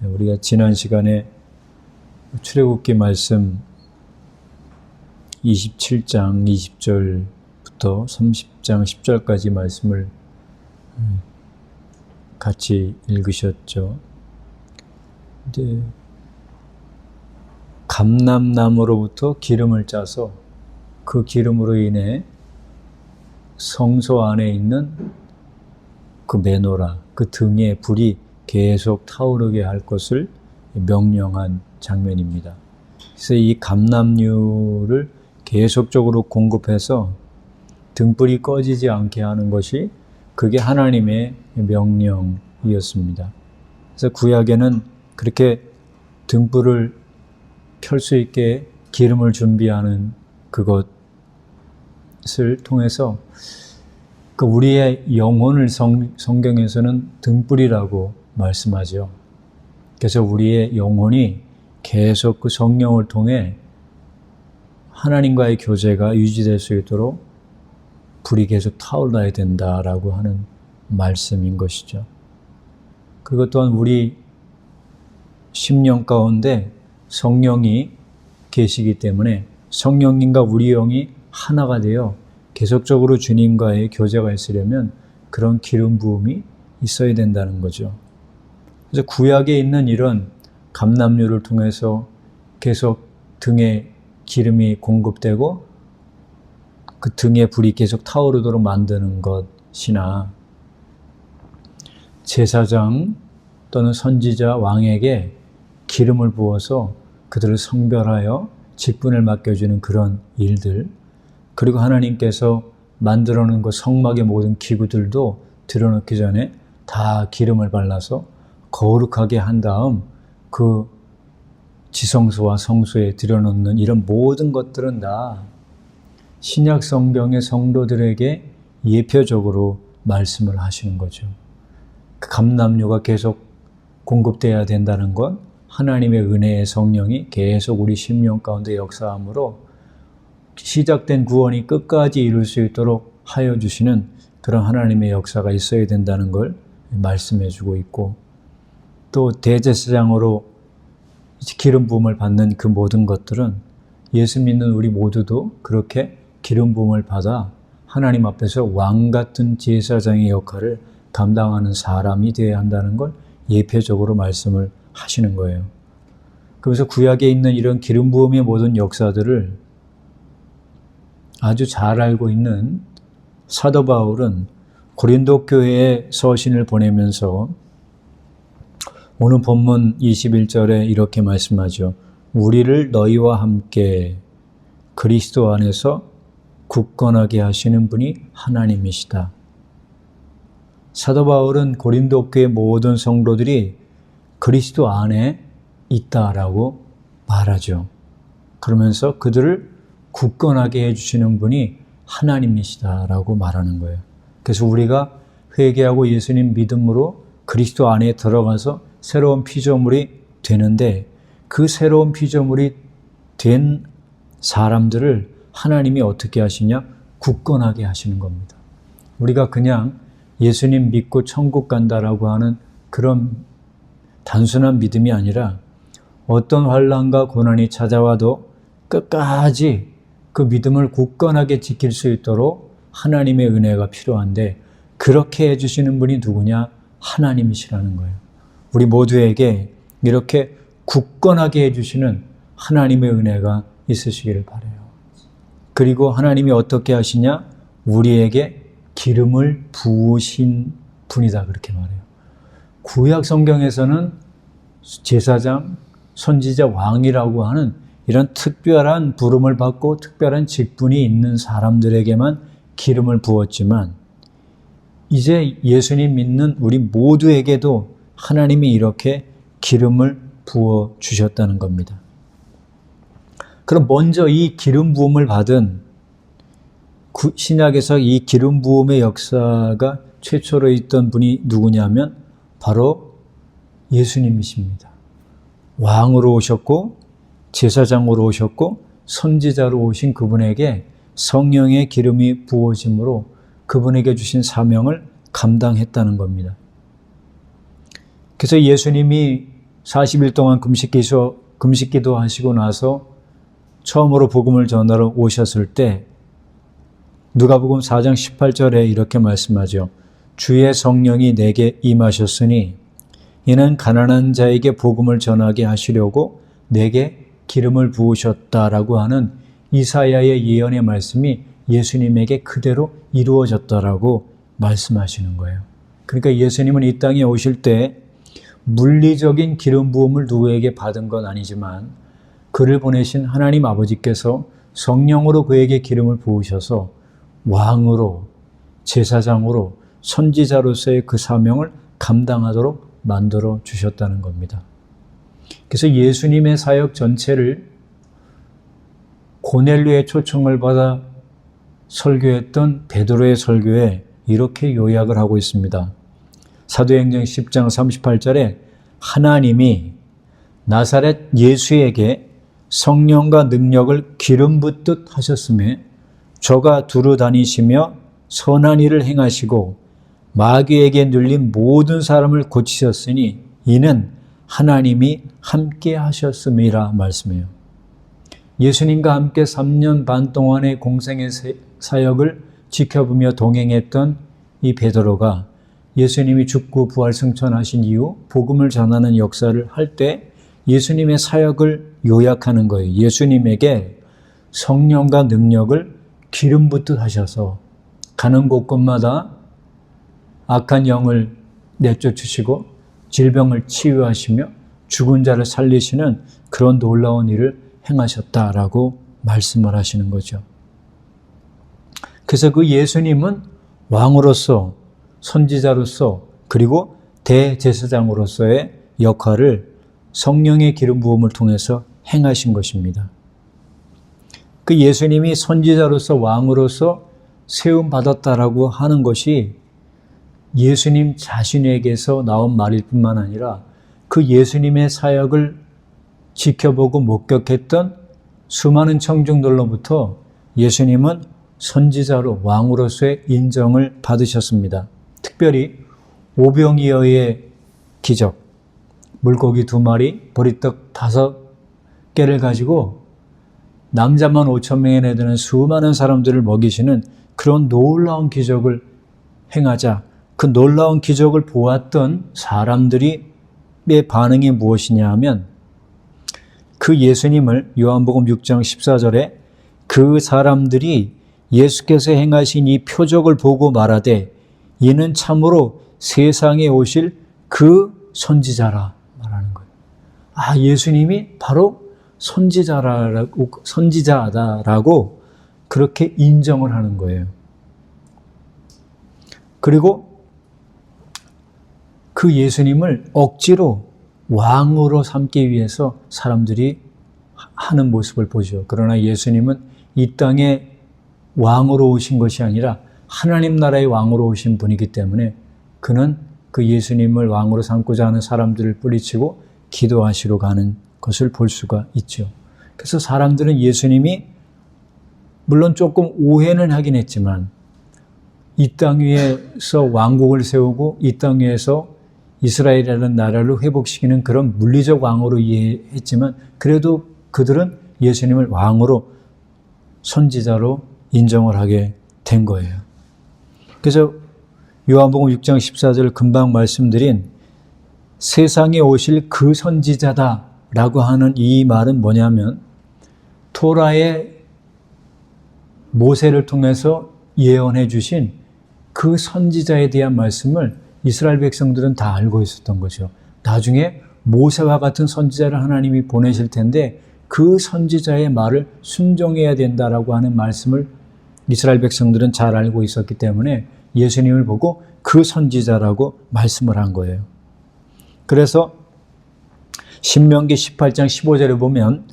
우리가 지난 시간에 출애굽기 말씀 27장 20절부터 30장 10절까지 말씀을 같이 읽으셨죠. 이제 감람나무로부터 기름을 짜서 그 기름으로 인해 성소 안에 있는 그 메노라, 그 등에 불이 계속 타오르게 할 것을 명령한 장면입니다. 그래서 이 감람유를 계속적으로 공급해서 등불이 꺼지지 않게 하는 것이 그게 하나님의 명령이었습니다. 그래서 구약에는 그렇게 등불을 켤 수 있게 기름을 준비하는 그것을 통해서 그 우리의 영혼을 성경에서는 등불이라고 말씀하죠. 그래서 우리의 영혼이 계속 그 성령을 통해 하나님과의 교제가 유지될 수 있도록 불이 계속 타올라야 된다라고 하는 말씀인 것이죠. 그리고 또한 우리 심령 가운데 성령이 계시기 때문에 성령님과 우리 영이 하나가 되어 계속적으로 주님과의 교제가 있으려면 그런 기름 부음이 있어야 된다는 거죠. 그래서 구약에 있는 이런 감람유를 통해서 계속 등에 기름이 공급되고 그 등에 불이 계속 타오르도록 만드는 것이나 제사장 또는 선지자 왕에게 기름을 부어서 그들을 성별하여 직분을 맡겨주는 그런 일들, 그리고 하나님께서 만들어 놓은 그 성막의 모든 기구들도 들여놓기 전에 다 기름을 발라서 거룩하게 한 다음 그 지성소와 성소에 들여놓는 이런 모든 것들은 다 신약 성경의 성도들에게 예표적으로 말씀을 하시는 거죠. 그 감람유가 계속 공급돼야 된다는 건 하나님의 은혜의 성령이 계속 우리 심령 가운데 역사함으로 시작된 구원이 끝까지 이룰 수 있도록 하여 주시는 그런 하나님의 역사가 있어야 된다는 걸 말씀해 주고 있고, 또 대제사장으로 기름 부음을 받는 그 모든 것들은 예수 믿는 우리 모두도 그렇게 기름 부음을 받아 하나님 앞에서 왕 같은 제사장의 역할을 감당하는 사람이 되어야 한다는 걸 예표적으로 말씀을 하시는 거예요. 그래서 구약에 있는 이런 기름 부음의 모든 역사들을 아주 잘 알고 있는 사도 바울은 고린도 교회에 서신을 보내면서 오늘 본문 21절에 이렇게 말씀하죠. 우리를 너희와 함께 그리스도 안에서 굳건하게 하시는 분이 하나님이시다. 사도 바울은 고린도 교회 모든 성도들이 그리스도 안에 있다라고 말하죠. 그러면서 그들을 굳건하게 해주시는 분이 하나님이시다라고 말하는 거예요. 그래서 우리가 회개하고 예수님 믿음으로 그리스도 안에 들어가서 새로운 피조물이 되는데 그 새로운 피조물이 된 사람들을 하나님이 어떻게 하시냐? 굳건하게 하시는 겁니다. 우리가 그냥 예수님 믿고 천국 간다라고 하는 그런 단순한 믿음이 아니라 어떤 환난과 고난이 찾아와도 끝까지 그 믿음을 굳건하게 지킬 수 있도록 하나님의 은혜가 필요한데, 그렇게 해주시는 분이 누구냐? 하나님이시라는 거예요. 우리 모두에게 이렇게 굳건하게 해주시는 하나님의 은혜가 있으시기를 바라요. 그리고 하나님이 어떻게 하시냐? 우리에게 기름을 부으신 분이다, 그렇게 말해요. 구약 성경에서는 제사장, 선지자, 왕이라고 하는 이런 특별한 부름을 받고 특별한 직분이 있는 사람들에게만 기름을 부었지만, 이제 예수님 믿는 우리 모두에게도 하나님이 이렇게 기름을 부어 주셨다는 겁니다. 그럼 먼저 이 기름 부음을 받은 신약에서 이 기름 부음의 역사가 최초로 있던 분이 누구냐면 바로 예수님이십니다. 왕으로 오셨고 제사장으로 오셨고 선지자로 오신 그분에게 성령의 기름이 부어짐으로 그분에게 주신 사명을 감당했다는 겁니다. 그래서 예수님이 40일 동안 금식기도 하시고 나서 처음으로 복음을 전하러 오셨을 때 누가복음 4장 18절에 이렇게 말씀하죠. 주의 성령이 내게 임하셨으니 이는 가난한 자에게 복음을 전하게 하시려고 내게 기름을 부으셨다라고 하는 이사야의 예언의 말씀이 예수님에게 그대로 이루어졌다라고 말씀하시는 거예요. 그러니까 예수님은 이 땅에 오실 때 물리적인 기름 부음을 누구에게 받은 건 아니지만 그를 보내신 하나님 아버지께서 성령으로 그에게 기름을 부으셔서 왕으로, 제사장으로, 선지자로서의 그 사명을 감당하도록 만들어 주셨다는 겁니다. 그래서 예수님의 사역 전체를 고넬료의 초청을 받아 설교했던 베드로의 설교에 이렇게 요약을 하고 있습니다. 사도행전 10장 38절에 하나님이 나사렛 예수에게 성령과 능력을 기름 붓듯 하셨음에 저가 두루 다니시며 선한 일을 행하시고 마귀에게 눌린 모든 사람을 고치셨으니 이는 하나님이 함께 하셨음이라 말씀해요. 예수님과 함께 3년 반 동안의 공생의 사역을 지켜보며 동행했던 이 베드로가 예수님이 죽고 부활 승천하신 이후 복음을 전하는 역사를 할 때 예수님의 사역을 요약하는 거예요. 예수님에게 성령과 능력을 기름 붓듯 하셔서 가는 곳곳마다 악한 영을 내쫓으시고 질병을 치유하시며 죽은 자를 살리시는 그런 놀라운 일을 행하셨다라고 말씀을 하시는 거죠. 그래서 그 예수님은 왕으로서, 선지자로서, 그리고 대제사장으로서의 역할을 성령의 기름 부음을 통해서 행하신 것입니다. 그 예수님이 선지자로서 왕으로서 세움 받았다라고 하는 것이 예수님 자신에게서 나온 말일 뿐만 아니라 그 예수님의 사역을 지켜보고 목격했던 수많은 청중들로부터 예수님은 선지자로 왕으로서의 인정을 받으셨습니다. 특별히 오병이어의 기적, 물고기 2마리, 보리떡 5개를 가지고 남자만 5,000명에 되는 수많은 사람들을 먹이시는 그런 놀라운 기적을 행하자 그 놀라운 기적을 보았던 사람들의 반응이 무엇이냐 하면 그 예수님을 요한복음 6장 14절에 그 사람들이 예수께서 행하신 이 표적을 보고 말하되 이는 참으로 세상에 오실 그 선지자라 말하는 거예요. 아, 예수님이 바로 선지자다라고 그렇게 인정을 하는 거예요. 그리고 그 예수님을 억지로 왕으로 삼기 위해서 사람들이 하는 모습을 보죠. 그러나 예수님은 이 땅에 왕으로 오신 것이 아니라 하나님 나라의 왕으로 오신 분이기 때문에 그는 그 예수님을 왕으로 삼고자 하는 사람들을 뿌리치고 기도하시러 가는 것을 볼 수가 있죠. 그래서 사람들은 예수님이 물론 조금 오해는 하긴 했지만 이 땅 위에서 왕국을 세우고 이 땅 위에서 이스라엘이라는 나라를 회복시키는 그런 물리적 왕으로 이해했지만 그래도 그들은 예수님을 왕으로 선지자로 인정을 하게 된 거예요. 그래서 요한복음 6장 14절 금방 말씀드린 세상에 오실 그 선지자다라고 하는 이 말은 뭐냐면 토라의 모세를 통해서 예언해 주신 그 선지자에 대한 말씀을 이스라엘 백성들은 다 알고 있었던 거죠. 나중에 모세와 같은 선지자를 하나님이 보내실 텐데 그 선지자의 말을 순종해야 된다라고 하는 말씀을 이스라엘 백성들은 잘 알고 있었기 때문에 예수님을 보고 그 선지자라고 말씀을 한 거예요. 그래서 신명기 18장 15절에 보면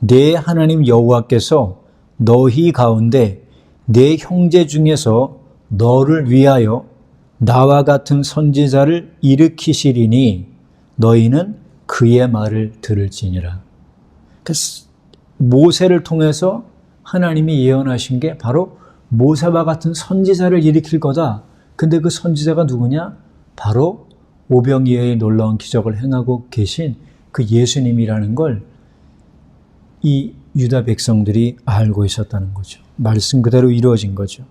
내 하나님 여호와께서 너희 가운데 내 형제 중에서 너를 위하여 나와 같은 선지자를 일으키시리니 너희는 그의 말을 들을지니라. 그래서 모세를 통해서 하나님이 예언하신 게 바로 모세와 같은 선지자를 일으킬 거다. 근데 그 선지자가 누구냐? 바로 오병이어의 놀라운 기적을 행하고 계신 그 예수님이라는 걸 이 유다 백성들이 알고 있었다는 거죠. 말씀 그대로 이루어진 거죠.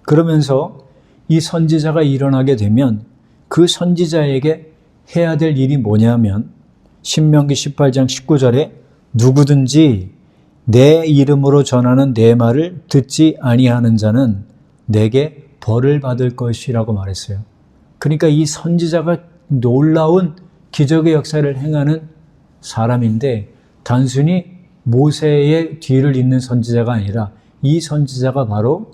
그러면서 이 선지자가 일어나게 되면 그 선지자에게 해야 될 일이 뭐냐면 신명기 18장 19절에 누구든지 내 이름으로 전하는 내 말을 듣지 아니하는 자는 내게 벌을 받을 것이라고 말했어요. 그러니까 이 선지자가 놀라운 기적의 역사를 행하는 사람인데 단순히 모세의 뒤를 잇는 선지자가 아니라 이 선지자가 바로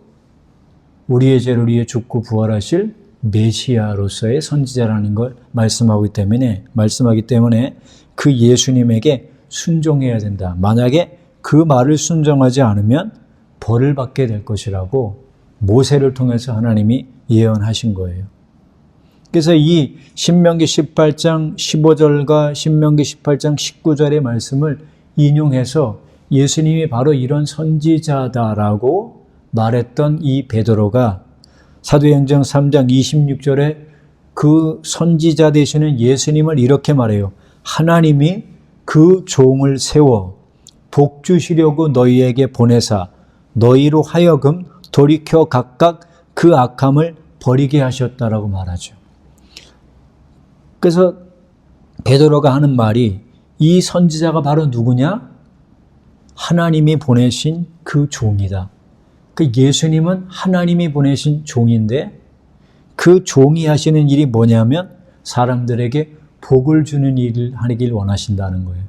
우리의 죄를 위해 죽고 부활하실 메시아로서의 선지자라는 걸 말씀하기 때문에 그 예수님에게 순종해야 된다. 만약에 그 말을 순종하지 않으면 벌을 받게 될 것이라고 모세를 통해서 하나님이 예언하신 거예요. 그래서 이 신명기 18장 15절과 신명기 18장 19절의 말씀을 인용해서 예수님이 바로 이런 선지자다라고 말했던 이 베드로가 사도행전 3장 26절에 그 선지자 되시는 예수님을 이렇게 말해요. 하나님이 그 종을 세워 복 주시려고 너희에게 보내사 너희로 하여금 돌이켜 각각 그 악함을 버리게 하셨다라고 말하죠. 그래서 베드로가 하는 말이 이 선지자가 바로 누구냐? 하나님이 보내신 그 종이다. 그 예수님은 하나님이 보내신 종인데 그 종이 하시는 일이 뭐냐면 사람들에게 복을 주는 일을 하길 원하신다는 거예요.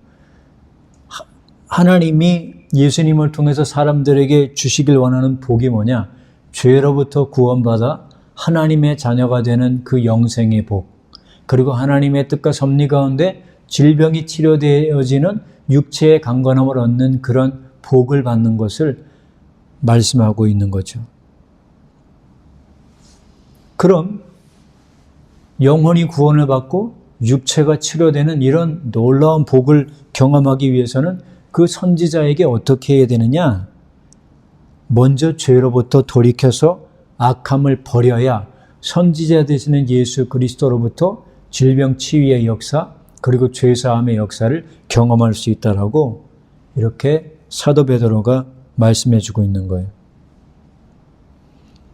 하나님이 예수님을 통해서 사람들에게 주시길 원하는 복이 뭐냐? 죄로부터 구원받아 하나님의 자녀가 되는 그 영생의 복, 그리고 하나님의 뜻과 섭리 가운데 질병이 치료되어지는 육체의 강건함을 얻는 그런 복을 받는 것을 말씀하고 있는 거죠. 그럼 영혼이 구원을 받고 육체가 치료되는 이런 놀라운 복을 경험하기 위해서는 그 선지자에게 어떻게 해야 되느냐? 먼저 죄로부터 돌이켜서 악함을 버려야 선지자 되시는 예수 그리스도로부터 질병 치유의 역사 그리고 죄사함의 역사를 경험할 수 있다라고 이렇게 사도 베드로가 말씀해 주고 있는 거예요.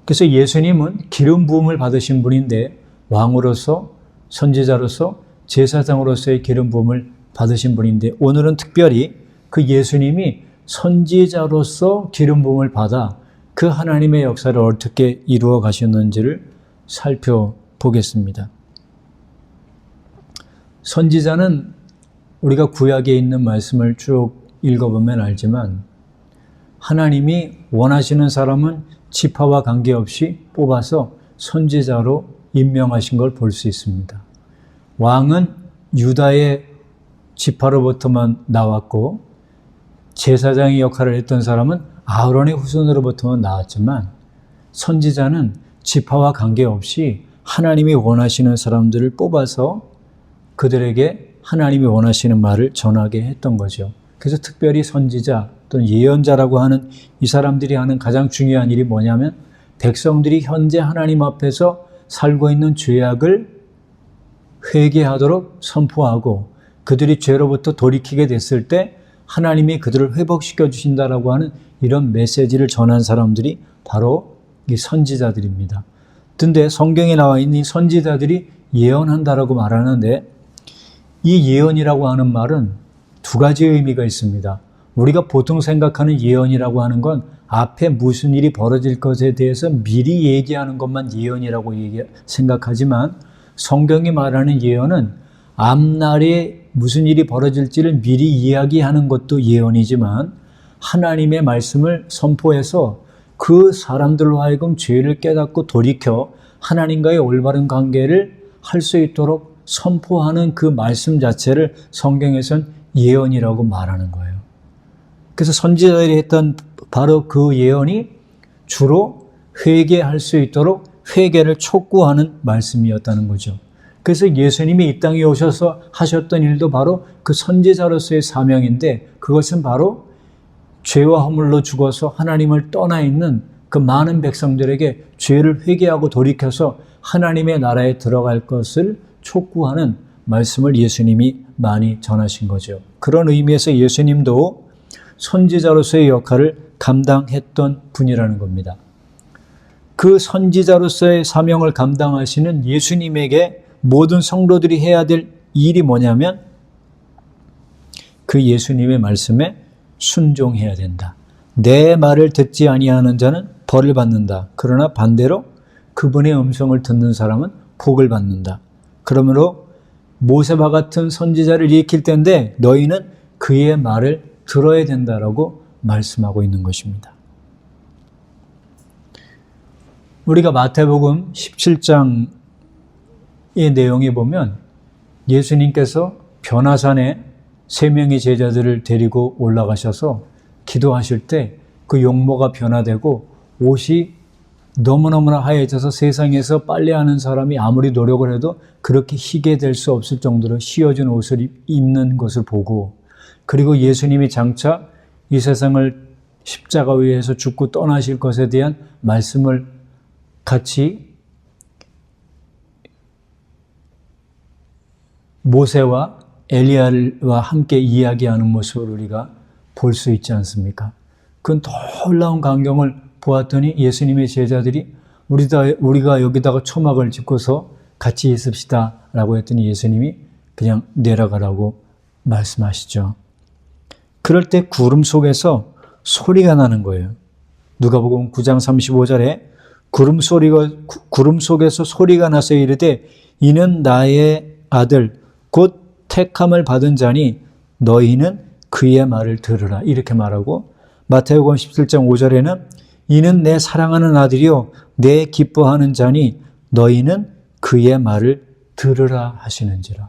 그래서 예수님은 기름 부음을 받으신 분인데 왕으로서 선지자로서 제사장으로서의 기름 부음을 받으신 분인데 오늘은 특별히 그 예수님이 선지자로서 기름 부음을 받아 그 하나님의 역사를 어떻게 이루어 가셨는지를 살펴보겠습니다. 선지자는 우리가 구약에 있는 말씀을 쭉 읽어보면 알지만 하나님이 원하시는 사람은 지파와 관계없이 뽑아서 선지자로 임명하신 걸 볼 수 있습니다. 왕은 유다의 지파로부터만 나왔고 제사장의 역할을 했던 사람은 아론의 후손으로부터만 나왔지만 선지자는 지파와 관계없이 하나님이 원하시는 사람들을 뽑아서 그들에게 하나님이 원하시는 말을 전하게 했던 거죠. 그래서 특별히 선지자 또는 예언자라고 하는 이 사람들이 하는 가장 중요한 일이 뭐냐면 백성들이 현재 하나님 앞에서 살고 있는 죄악을 회개하도록 선포하고 그들이 죄로부터 돌이키게 됐을 때 하나님이 그들을 회복시켜 주신다라고 하는 이런 메시지를 전한 사람들이 바로 이 선지자들입니다. 근데 성경에 나와 있는 이 선지자들이 예언한다라고 말하는데 이 예언이라고 하는 말은 두 가지 의미가 있습니다. 우리가 보통 생각하는 예언이라고 하는 건 앞에 무슨 일이 벌어질 것에 대해서 미리 얘기하는 것만 예언이라고 생각하지만 성경이 말하는 예언은 앞날에 무슨 일이 벌어질지를 미리 이야기하는 것도 예언이지만 하나님의 말씀을 선포해서 그 사람들로 하여금 죄를 깨닫고 돌이켜 하나님과의 올바른 관계를 할 수 있도록 선포하는 그 말씀 자체를 성경에선 예언이라고 말하는 거예요. 그래서 선지자들이 했던 바로 그 예언이 주로 회개할 수 있도록 회개를 촉구하는 말씀이었다는 거죠. 그래서 예수님이 이 땅에 오셔서 하셨던 일도 바로 그 선지자로서의 사명인데 그것은 바로 죄와 허물로 죽어서 하나님을 떠나 있는 그 많은 백성들에게 죄를 회개하고 돌이켜서 하나님의 나라에 들어갈 것을 촉구하는 말씀을 예수님이 많이 전하신 거죠. 그런 의미에서 예수님도 선지자로서의 역할을 감당했던 분이라는 겁니다. 그 선지자로서의 사명을 감당하시는 예수님에게 모든 성도들이 해야 될 일이 뭐냐면 그 예수님의 말씀에 순종해야 된다. 내 말을 듣지 아니하는 자는 벌을 받는다. 그러나 반대로 그분의 음성을 듣는 사람은 복을 받는다. 그러므로 모세와 같은 선지자를 일으킬 때인데 너희는 그의 말을 들어야 된다라고 말씀하고 있는 것입니다. 우리가 마태복음 17장의 내용에 보면 예수님께서 변화산에 3명의 제자들을 데리고 올라가셔서 기도하실 때 그 용모가 변화되고 옷이 너무너무나 하얘져서 세상에서 빨래하는 사람이 아무리 노력을 해도 그렇게 희게 될 수 없을 정도로 휘어진 옷을 입는 것을 보고, 그리고 예수님이 장차 이 세상을 십자가 위에서 죽고 떠나실 것에 대한 말씀을 같이 모세와 엘리야와 함께 이야기하는 모습을 우리가 볼 수 있지 않습니까? 그 놀라운 광경을 보았더니 예수님의 제자들이 우리가 여기다가 초막을 짓고서 같이 있읍시다 라고 했더니 예수님이 그냥 내려가라고 말씀하시죠. 그럴 때 구름 속에서 소리가 나는 거예요. 누가복음 9장 35절에 구름 속에서 소리가 나서 이르되 이는 나의 아들 곧 택함을 받은 자니 너희는 그의 말을 들으라 이렇게 말하고, 마태복음 17장 5절에는 이는 내 사랑하는 아들이요 내 기뻐하는 자니 너희는 그의 말을 들으라 하시는지라.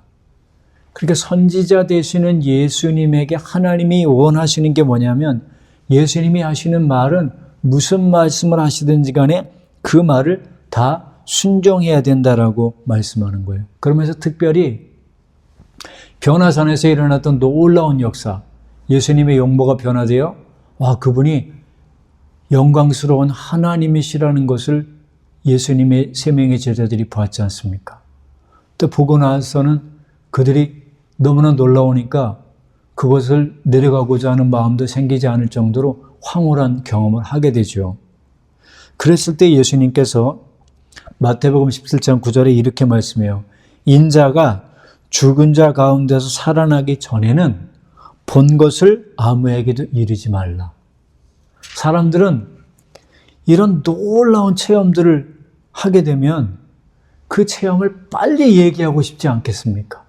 그러니까 선지자 되시는 예수님에게 하나님이 원하시는 게 뭐냐면 예수님이 하시는 말은 무슨 말씀을 하시든지 간에 그 말을 다 순종해야 된다라고 말씀하는 거예요. 그러면서 특별히 변화산에서 일어났던 놀라운 역사, 예수님의 용모가 변화되어 그분이 영광스러운 하나님이시라는 것을 예수님의 3명의 제자들이 보았지 않습니까? 또 보고 나서는 그들이 너무나 놀라우니까 그것을 내려가고자 하는 마음도 생기지 않을 정도로 황홀한 경험을 하게 되죠. 그랬을 때 예수님께서 마태복음 17장 9절에 이렇게 말씀해요. 인자가 죽은 자 가운데서 살아나기 전에는 본 것을 아무에게도 이르지 말라. 사람들은 이런 놀라운 체험들을 하게 되면 그 체험을 빨리 얘기하고 싶지 않겠습니까?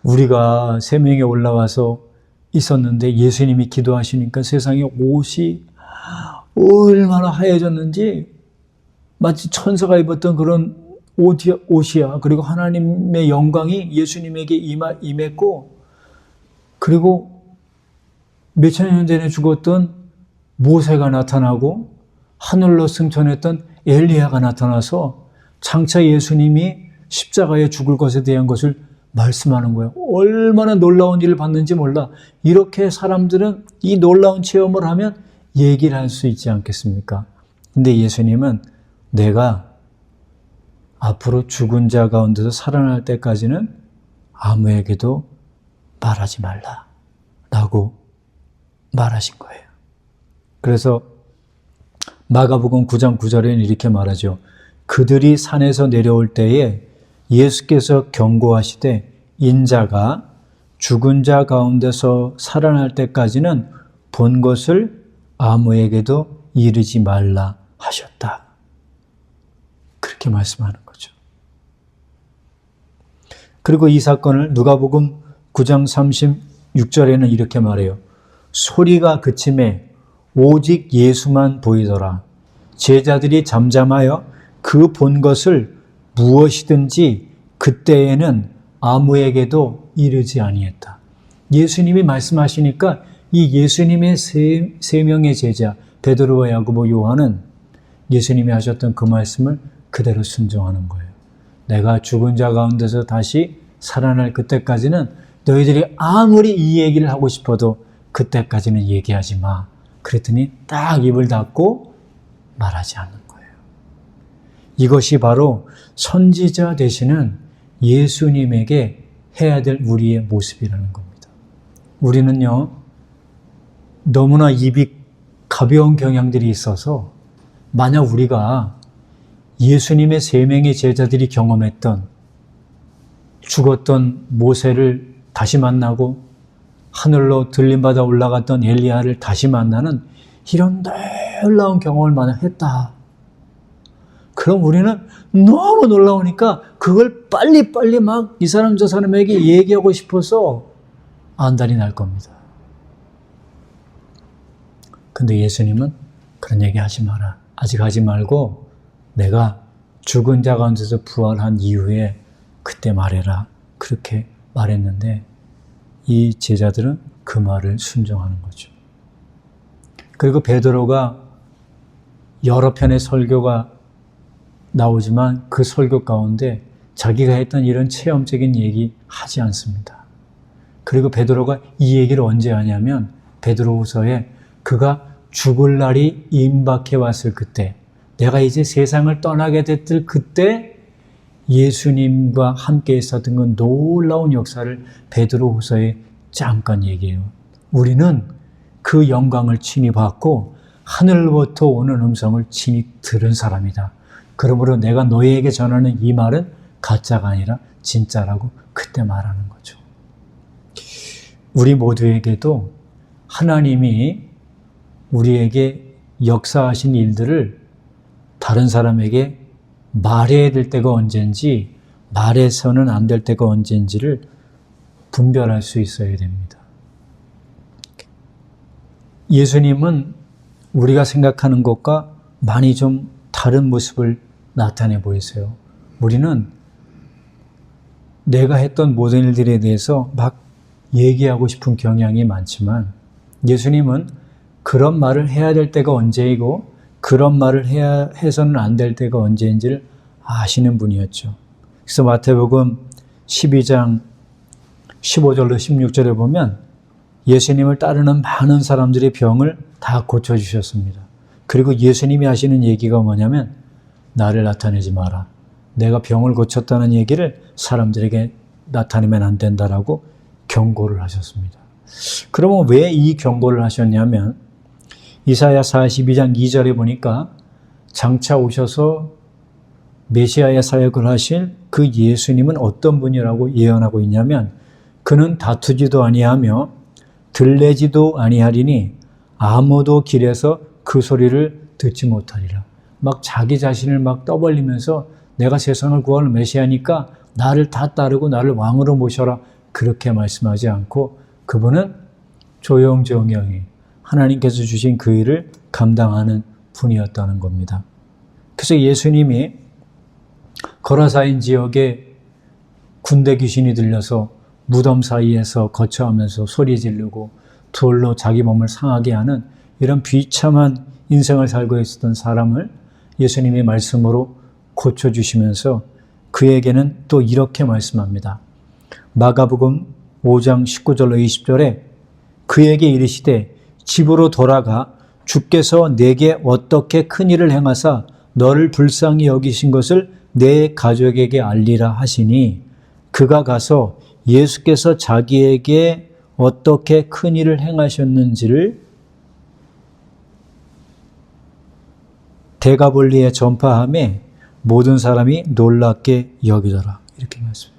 우리가 3명이 올라가서 있었는데 예수님이 기도하시니까 세상에 옷이 얼마나 하얘졌는지 마치 천사가 입었던 그런 옷이야. 그리고 하나님의 영광이 예수님에게 임했고, 그리고 몇천 년 전에 죽었던 모세가 나타나고 하늘로 승천했던 엘리야가 나타나서 장차 예수님이 십자가에 죽을 것에 대한 것을 말씀하는 거예요. 얼마나 놀라운 일을 봤는지 몰라. 이렇게 사람들은 이 놀라운 체험을 하면 얘기를 할 수 있지 않겠습니까? 근데 예수님은 내가 앞으로 죽은 자 가운데서 살아날 때까지는 아무에게도 말하지 말라 라고 말하신 거예요. 그래서 마가복음 9장 9절에는 이렇게 말하죠. 그들이 산에서 내려올 때에 예수께서 경고하시되 인자가 죽은 자 가운데서 살아날 때까지는 본 것을 아무에게도 이르지 말라 하셨다. 그렇게 말씀하는 거죠. 그리고 이 사건을 누가복음 9장 36절에는 이렇게 말해요. 소리가 그침에 오직 예수만 보이더라. 제자들이 잠잠하여 그 본 것을 무엇이든지 그때에는 아무에게도 이르지 아니했다. 예수님이 말씀하시니까 이 예수님의 세 명의 제자 베드로와 야고보 요한은 예수님이 하셨던 그 말씀을 그대로 순종하는 거예요. 내가 죽은 자 가운데서 다시 살아날 그때까지는 너희들이 아무리 이 얘기를 하고 싶어도 그때까지는 얘기하지 마. 그랬더니 딱 입을 닫고 말하지 않는 거예요. 이것이 바로 선지자 되시는 예수님에게 해야 될 우리의 모습이라는 겁니다. 우리는요, 너무나 입이 가벼운 경향들이 있어서 만약 우리가 예수님의 3명의 제자들이 경험했던 죽었던 모세를 다시 만나고 하늘로 들림받아 올라갔던 엘리야를 다시 만나는 이런 놀라운 경험을 만약 했다. 그럼 우리는 너무 놀라우니까 그걸 빨리빨리 막 이 사람 저 사람에게 얘기하고 싶어서 안달이 날 겁니다. 근데 예수님은 그런 얘기 하지 마라. 아직 하지 말고 내가 죽은 자 가운데서 부활한 이후에 그때 말해라. 그렇게 말했는데 이 제자들은 그 말을 순종하는 거죠. 그리고 베드로가 여러 편의 설교가 나오지만 그 설교 가운데 자기가 했던 이런 체험적인 얘기 하지 않습니다. 그리고 베드로가 이 얘기를 언제 하냐면 베드로후서에 그가 죽을 날이 임박해 왔을 그때, 내가 이제 세상을 떠나게 됐을 그때 예수님과 함께 있었던 그 놀라운 역사를 베드로후서에 잠깐 얘기해요. 우리는 그 영광을 친히 봤고 하늘로부터 오는 음성을 친히 들은 사람이다. 그러므로 내가 너희에게 전하는 이 말은 가짜가 아니라 진짜라고 그때 말하는 거죠. 우리 모두에게도 하나님이 우리에게 역사하신 일들을 다른 사람에게 말해야 될 때가 언젠지 말해서는 안 될 때가 언젠지를 분별할 수 있어야 됩니다. 예수님은 우리가 생각하는 것과 많이 좀 다른 모습을 나타내 보이세요. 우리는 내가 했던 모든 일들에 대해서 막 얘기하고 싶은 경향이 많지만 예수님은 그런 말을 해야 될 때가 언제이고 그런 말을 해서는 안 될 때가 언제인지를 아시는 분이었죠. 그래서 마태복음 12장 15절로 16절에 보면 예수님을 따르는 많은 사람들의 병을 다 고쳐주셨습니다. 그리고 예수님이 하시는 얘기가 뭐냐면 나를 나타내지 마라. 내가 병을 고쳤다는 얘기를 사람들에게 나타내면 안 된다라고 경고를 하셨습니다. 그러면 왜 이 경고를 하셨냐면 이사야 42장 2절에 보니까 장차 오셔서 메시아의 사역을 하실 그 예수님은 어떤 분이라고 예언하고 있냐면 그는 다투지도 아니하며 들레지도 아니하리니 아무도 길에서 그 소리를 듣지 못하리라. 막 자기 자신을 막 떠벌리면서 내가 세상을 구할 메시아니까 나를 다 따르고 나를 왕으로 모셔라. 그렇게 말씀하지 않고 그분은 조용조용히 하나님께서 주신 그 일을 감당하는 분이었다는 겁니다. 그래서 예수님이 거라사인 지역에 군대 귀신이 들려서 무덤 사이에서 거처하면서 소리 지르고 돌로 자기 몸을 상하게 하는 이런 비참한 인생을 살고 있었던 사람을 예수님이 말씀으로 고쳐주시면서 그에게는 또 이렇게 말씀합니다. 마가복음 5장 19절로 20절에 그에게 이르시되 집으로 돌아가 주께서 내게 어떻게 큰 일을 행하사 너를 불쌍히 여기신 것을 내 가족에게 알리라 하시니 그가 가서 예수께서 자기에게 어떻게 큰 일을 행하셨는지를 데가볼리에 전파하며 모든 사람이 놀랍게 여기더라. 이렇게 말씀해요.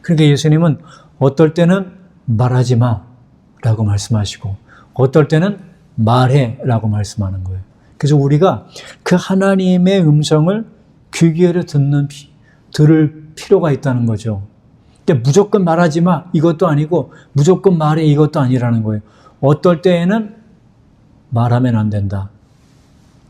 그러니까 예수님은 어떨 때는 말하지 마라고 말씀하시고 어떨 때는 말해 라고 말씀하는 거예요. 그래서 우리가 그 하나님의 음성을 귀 기울여 들을 필요가 있다는 거죠. 근데 무조건 말하지 마 이것도 아니고 무조건 말해 이것도 아니라는 거예요. 어떨 때에는 말하면 안 된다.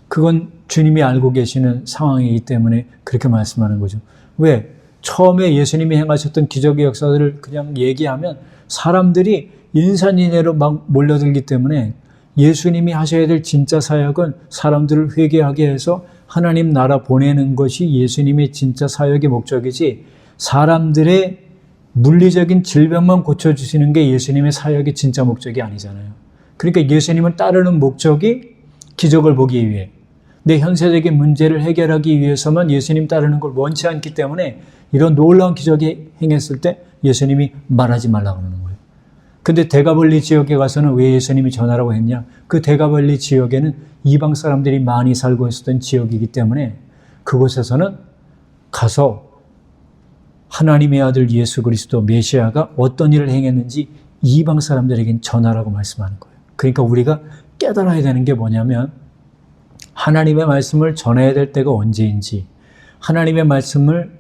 그건 주님이 알고 계시는 상황이기 때문에 그렇게 말씀하는 거죠. 왜? 처음에 예수님이 행하셨던 기적의 역사들을 그냥 얘기하면 사람들이 인산인해로 막 몰려들기 때문에 예수님이 하셔야 될 진짜 사역은 사람들을 회개하게 해서 하나님 나라 보내는 것이 예수님의 진짜 사역의 목적이지 사람들의 물리적인 질병만 고쳐주시는 게 예수님의 사역의 진짜 목적이 아니잖아요. 그러니까 예수님을 따르는 목적이 기적을 보기 위해 내 현세적인 문제를 해결하기 위해서만 예수님 따르는 걸 원치 않기 때문에 이런 놀라운 기적이 행했을 때 예수님이 말하지 말라고 하는 거예요. 근데 데가볼리 지역에 가서는 왜 예수님이 전하라고 했냐? 그 데가볼리 지역에는 이방 사람들이 많이 살고 있었던 지역이기 때문에 그곳에서는 가서 하나님의 아들 예수 그리스도 메시아가 어떤 일을 행했는지 이방 사람들에겐 전하라고 말씀하는 거예요. 그러니까 우리가 깨달아야 되는 게 뭐냐면 하나님의 말씀을 전해야 될 때가 언제인지, 하나님의 말씀을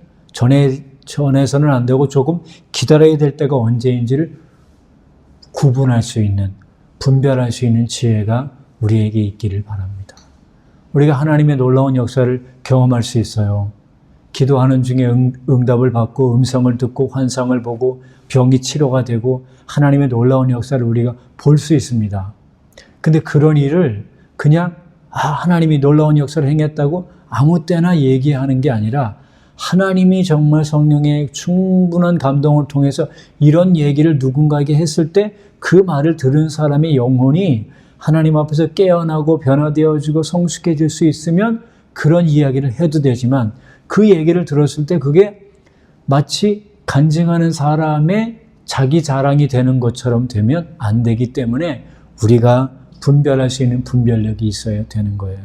전해서는 안 되고 조금 기다려야 될 때가 언제인지를 구분할 수 있는, 분별할 수 있는 지혜가 우리에게 있기를 바랍니다. 우리가 하나님의 놀라운 역사를 경험할 수 있어요. 기도하는 중에 응답을 받고 음성을 듣고 환상을 보고 병이 치료가 되고 하나님의 놀라운 역사를 우리가 볼 수 있습니다. 근데 그런 일을 그냥 하나님이 놀라운 역사를 행했다고 아무 때나 얘기하는 게 아니라 하나님이 정말 성령의 충분한 감동을 통해서 이런 얘기를 누군가에게 했을 때 그 말을 들은 사람의 영혼이 하나님 앞에서 깨어나고 변화되어지고 성숙해질 수 있으면 그런 이야기를 해도 되지만 그 얘기를 들었을 때 그게 마치 간증하는 사람의 자기 자랑이 되는 것처럼 되면 안 되기 때문에 우리가 분별할 수 있는 분별력이 있어야 되는 거예요.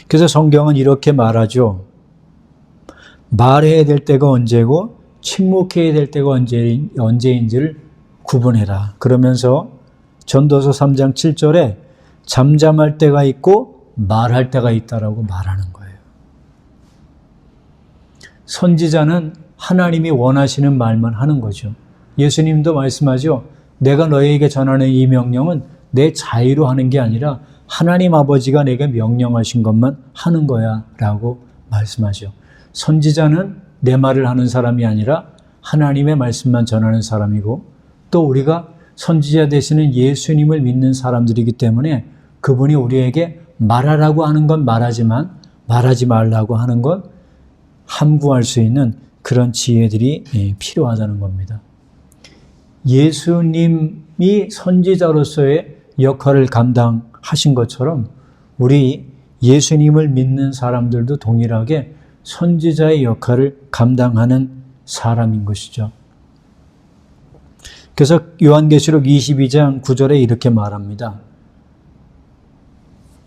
그래서 성경은 이렇게 말하죠. 말해야 될 때가 언제고 침묵해야 될 때가 언제인지를 구분해라. 그러면서 전도서 3장 7절에 잠잠할 때가 있고 말할 때가 있다라고 말하는 거예요. 선지자는 하나님이 원하시는 말만 하는 거죠. 예수님도 말씀하죠. 내가 너희에게 전하는 이 명령은 내 자의로 하는 게 아니라 하나님 아버지가 내게 명령하신 것만 하는 거야 라고 말씀하죠. 선지자는 내 말을 하는 사람이 아니라 하나님의 말씀만 전하는 사람이고 또 우리가 선지자 되시는 예수님을 믿는 사람들이기 때문에 그분이 우리에게 말하라고 하는 건 말하지만 말하지 말라고 하는 건 함구할 수 있는 그런 지혜들이 필요하다는 겁니다. 예수님이 선지자로서의 역할을 감당하신 것처럼 우리 예수님을 믿는 사람들도 동일하게 선지자의 역할을 감당하는 사람인 것이죠. 그래서 요한계시록 22장 9절에 이렇게 말합니다.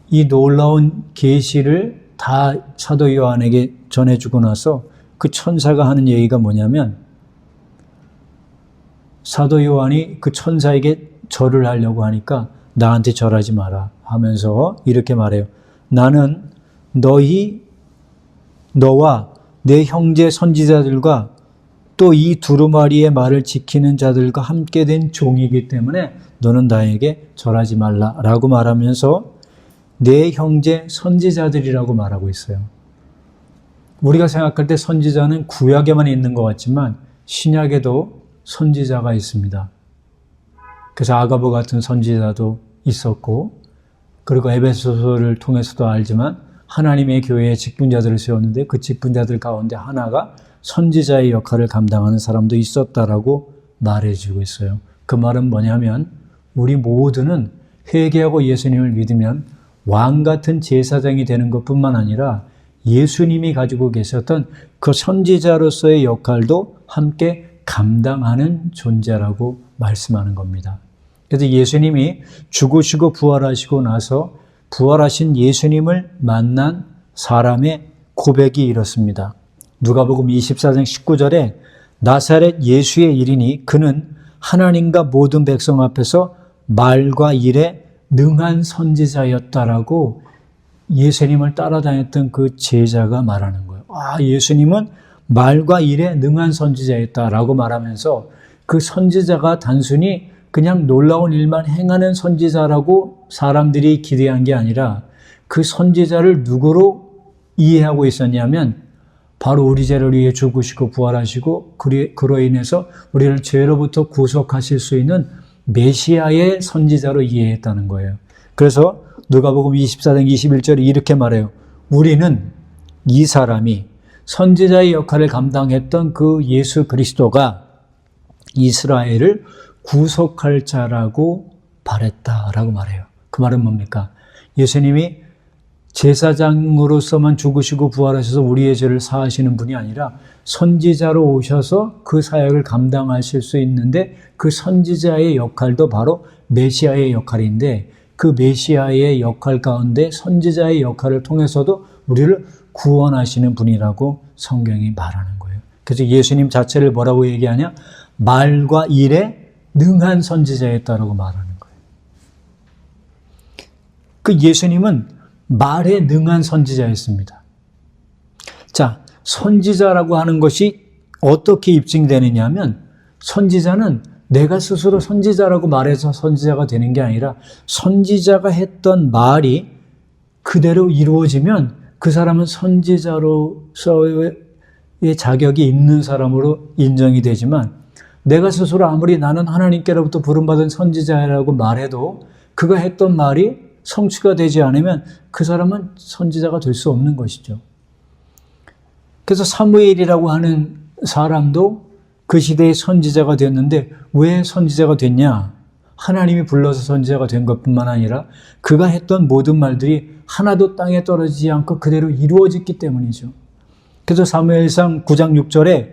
이 놀라운 계시를 다 사도 요한에게 전해주고 나서 그 천사가 하는 얘기가 뭐냐면 사도 요한이 그 천사에게 절을 하려고 하니까 나한테 절하지 마라 하면서 이렇게 말해요. 나는 너와 내 형제 선지자들과 또 이 두루마리의 말을 지키는 자들과 함께 된 종이기 때문에 너는 나에게 절하지 말라라고 말하면서 내 형제 선지자들이라고 말하고 있어요. 우리가 생각할 때 선지자는 구약에만 있는 것 같지만 신약에도 선지자가 있습니다. 그래서 아가보 같은 선지자도 있었고 그리고 에베소서를 통해서도 알지만 하나님의 교회에 직분자들을 세웠는데 그 직분자들 가운데 하나가 선지자의 역할을 감당하는 사람도 있었다라고 말해주고 있어요. 그 말은 뭐냐면 우리 모두는 회개하고 예수님을 믿으면 왕 같은 제사장이 되는 것뿐만 아니라 예수님이 가지고 계셨던 그 선지자로서의 역할도 함께 감당하는 존재라고 말씀하는 겁니다. 그래서 예수님이 죽으시고 부활하시고 나서 부활하신 예수님을 만난 사람의 고백이 이렇습니다. 누가복음 24장 19절에 나사렛 예수의 이르니 그는 하나님과 모든 백성 앞에서 말과 일에 능한 선지자였다라고 예수님을 따라다녔던 그 제자가 말하는 거예요. 예수님은 말과 일에 능한 선지자였다라고 말하면서 그 선지자가 단순히 그냥 놀라운 일만 행하는 선지자라고 사람들이 기대한 게 아니라 그 선지자를 누구로 이해하고 있었냐면 바로 우리 죄를 위해 죽으시고 부활하시고 그로 인해서 우리를 죄로부터 구속하실 수 있는 메시아의 선지자로 이해했다는 거예요. 그래서 누가복음 24장 21절에 이렇게 말해요. 우리는 이 사람이 선지자의 역할을 감당했던 그 예수 그리스도가 이스라엘을 구속할 자라고 바랬다라고 말해요. 그 말은 뭡니까? 예수님이 제사장으로서만 죽으시고 부활하셔서 우리의 죄를 사하시는 분이 아니라 선지자로 오셔서 그 사역을 감당하실 수 있는데 그 선지자의 역할도 바로 메시아의 역할인데 그 메시아의 역할 가운데 선지자의 역할을 통해서도 우리를 구원하시는 분이라고 성경이 말하는 거예요. 그래서 예수님 자체를 뭐라고 얘기하냐? 말과 일에 능한 선지자였다라고 말하는 거예요. 그 예수님은 말에 능한 선지자였습니다. 자, 선지자라고 하는 것이 어떻게 입증되느냐 하면 선지자는 내가 스스로 선지자라고 말해서 선지자가 되는 게 아니라 선지자가 했던 말이 그대로 이루어지면 그 사람은 선지자로서의 자격이 있는 사람으로 인정이 되지만 내가 스스로 아무리 나는 하나님께로부터 부름받은 선지자라고 말해도 그가 했던 말이 성취가 되지 않으면 그 사람은 선지자가 될 수 없는 것이죠. 그래서 사무엘이라고 하는 사람도 그 시대의 선지자가 됐는데 왜 선지자가 됐냐? 하나님이 불러서 선지자가 된 것뿐만 아니라 그가 했던 모든 말들이 하나도 땅에 떨어지지 않고 그대로 이루어졌기 때문이죠. 그래서 사무엘상 9장 6절에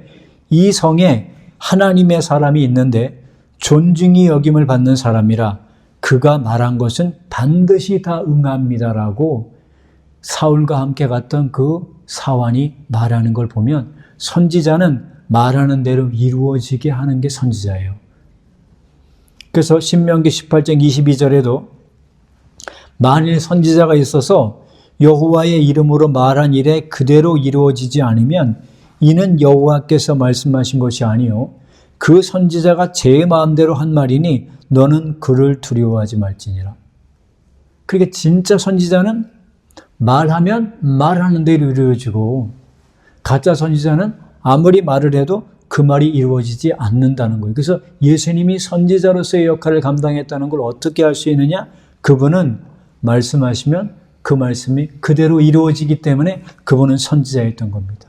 이 성에 하나님의 사람이 있는데 존중이 여김을 받는 사람이라 그가 말한 것은 반드시 다 응합니다라고 사울과 함께 갔던 그 사환이 말하는 걸 보면 선지자는 말하는 대로 이루어지게 하는 게 선지자예요. 그래서 신명기 18장 22절에도 만일 선지자가 있어서 여호와의 이름으로 말한 일에 그대로 이루어지지 않으면 이는 여호와께서 말씀하신 것이 아니요 그 선지자가 제 마음대로 한 말이니 너는 그를 두려워하지 말지니라. 그러니까 진짜 선지자는 말하면 말하는 대로 이루어지고 가짜 선지자는 아무리 말을 해도 그 말이 이루어지지 않는다는 거예요. 그래서 예수님이 선지자로서의 역할을 감당했다는 걸 어떻게 알 수 있느냐? 그분은 말씀하시면 그 말씀이 그대로 이루어지기 때문에 그분은 선지자였던 겁니다.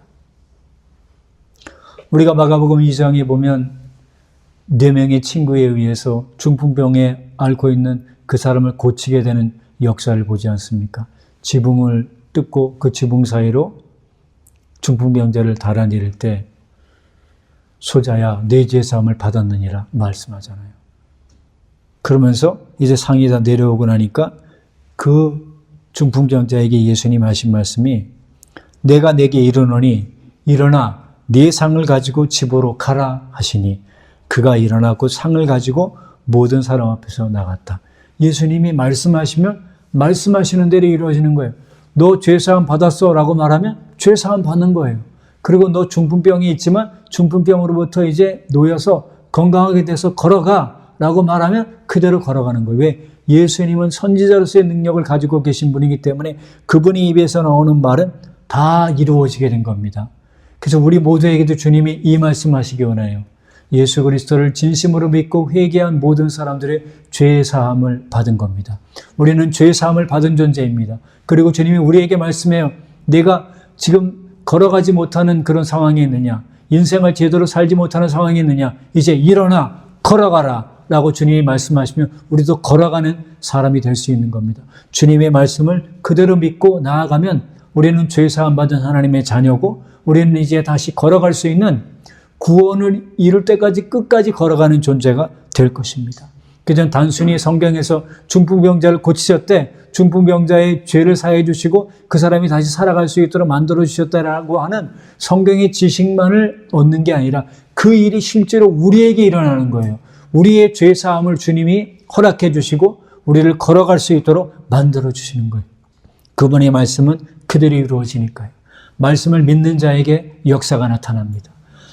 우리가 마가복음 2장에 보면 4명의 친구에 의해서 중풍병에 앓고 있는 그 사람을 고치게 되는 역사를 보지 않습니까? 지붕을 뜯고 그 지붕 사이로 중풍병자를 달아내릴 때 소자야 내 죄 사함을 받았느니라 말씀하잖아요. 그러면서 이제 상이 다 내려오고 나니까 그 중풍병자에게 예수님 하신 말씀이 내가 내게 이르노니 일어나 네 상을 가지고 집으로 가라 하시니 그가 일어나고 상을 가지고 모든 사람 앞에서 나갔다. 예수님이 말씀하시면 말씀하시는 대로 이루어지는 거예요. 너 죄사함 받았어 라고 말하면 죄사함 받는 거예요. 그리고 너 중풍병이 있지만 중풍병으로부터 이제 놓여서 건강하게 돼서 걸어가 라고 말하면 그대로 걸어가는 거예요. 왜? 예수님은 선지자로서의 능력을 가지고 계신 분이기 때문에 그분의 입에서 나오는 말은 다 이루어지게 된 겁니다. 그래서 우리 모두에게도 주님이 이 말씀하시기 원해요. 예수 그리스도를 진심으로 믿고 회개한 모든 사람들의 죄 사함을 받은 겁니다. 우리는 죄 사함을 받은 존재입니다. 그리고 주님이 우리에게 말씀해요. 내가 지금 걸어가지 못하는 그런 상황이 있느냐? 인생을 제대로 살지 못하는 상황이 있느냐? 이제 일어나 걸어가라 라고 주님이 말씀하시면 우리도 걸어가는 사람이 될 수 있는 겁니다. 주님의 말씀을 그대로 믿고 나아가면 우리는 죄 사함 받은 하나님의 자녀고 우리는 이제 다시 걸어갈 수 있는 구원을 이룰 때까지 끝까지 걸어가는 존재가 될 것입니다. 그전 단순히 성경에서 중풍병자를 고치셨대, 중풍병자의 죄를 사해 주시고 그 사람이 다시 살아갈 수 있도록 만들어 주셨다라고 하는 성경의 지식만을 얻는 게 아니라 그 일이 실제로 우리에게 일어나는 거예요. 우리의 죄 사함을 주님이 허락해 주시고 우리를 걸어갈 수 있도록 만들어 주시는 거예요. 그분의 말씀은 그대로 이루어지니까요. 말씀을 믿는 자에게 역사가 나타납니다.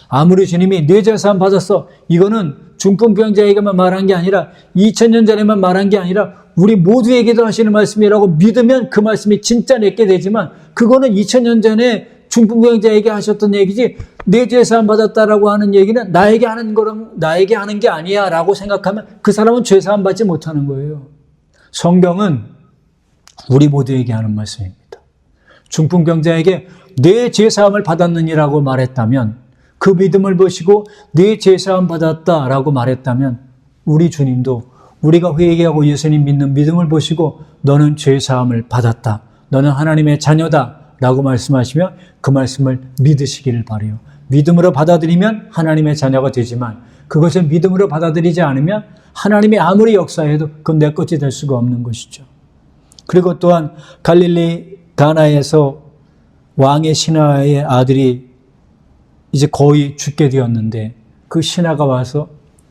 아무리 주님이 네 죄 사함 받았어. 이거는 중풍병자에게만 말한 게 아니라 2000년 전에만 말한 게 아니라 우리 모두에게도 하시는 말씀이라고 믿으면 그 말씀이 진짜 내게 되지만 그거는 2000년 전에 중풍병자에게 하셨던 얘기지 내 죄 사함 받았다라고 하는 얘기는 나에게 하는 거랑 나에게 하는 게 아니야 라고 생각하면 그 사람은 죄 사함 받지 못하는 거예요. 성경은 우리 모두에게 하는 말씀입니다. 중풍병자에게 내 죄 사함을 받았느니라고 말했다면 그 믿음을 보시고 네 죄사함 받았다라고 말했다면 우리 주님도 우리가 회개하고 예수님 믿는 믿음을 보시고 너는 죄 사함을 받았다. 너는 하나님의 자녀다. 라고 말씀하시면 그 말씀을 믿으시기를 바라요. 믿음으로 받아들이면 하나님의 자녀가 되지만 그것을 믿음으로 받아들이지 않으면 하나님이 아무리 역사해도 그건 내 것이 될 수가 없는 것이죠. 그리고 또한 갈릴리 가나에서 왕의 신하의 아들이 이제 거의 죽게 되었는데 그 신하가 와서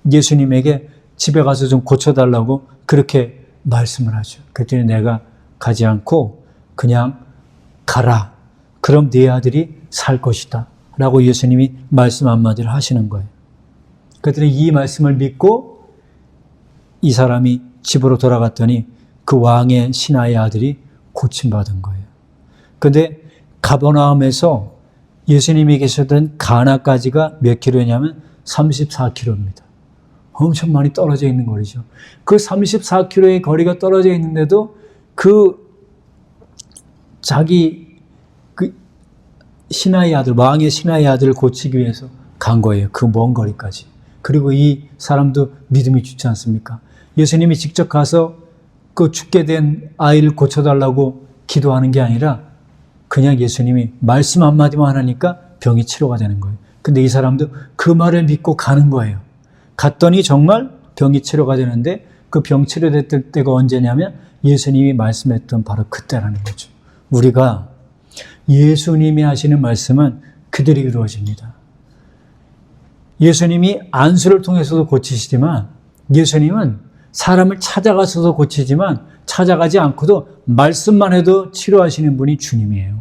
예수님에게 집에 가서 좀 고쳐달라고 그렇게 말씀을 하죠. 그랬더니 내가 가지 않고 그냥 가라. 그럼 네 아들이 살 것이다. 라고 예수님이 말씀 한마디를 하시는 거예요. 그랬더니 이 말씀을 믿고 이 사람이 집으로 돌아갔더니 그 왕의 신하의 아들이 고침받은 거예요. 그런데 가버나움에서 예수님이 계셨던 가나까지가 몇 킬로냐면 34킬로입니다. 엄청 많이 떨어져 있는 거리죠. 그 34킬로의 거리가 떨어져 있는데도 자기 신하의 아들, 왕의 신하의 아들을 고치기 위해서 간 거예요. 그 먼 거리까지. 그리고 이 사람도 믿음이 좋지 않습니까? 예수님이 직접 가서 그 죽게 된 아이를 고쳐달라고 기도하는 게 아니라 그냥 예수님이 말씀 한마디만 하니까 병이 치료가 되는 거예요. 근데 이 사람도 그 말을 믿고 가는 거예요. 갔더니 정말 병이 치료가 되는데 그 병 치료됐을 때가 언제냐면 예수님이 말씀했던 바로 그때라는 거죠. 우리가 예수님이 하시는 말씀은 그대로 이루어집니다. 예수님이 안수를 통해서도 고치시지만 예수님은 사람을 찾아가서도 고치지만 찾아가지 않고도 말씀만 해도 치료하시는 분이 주님이에요.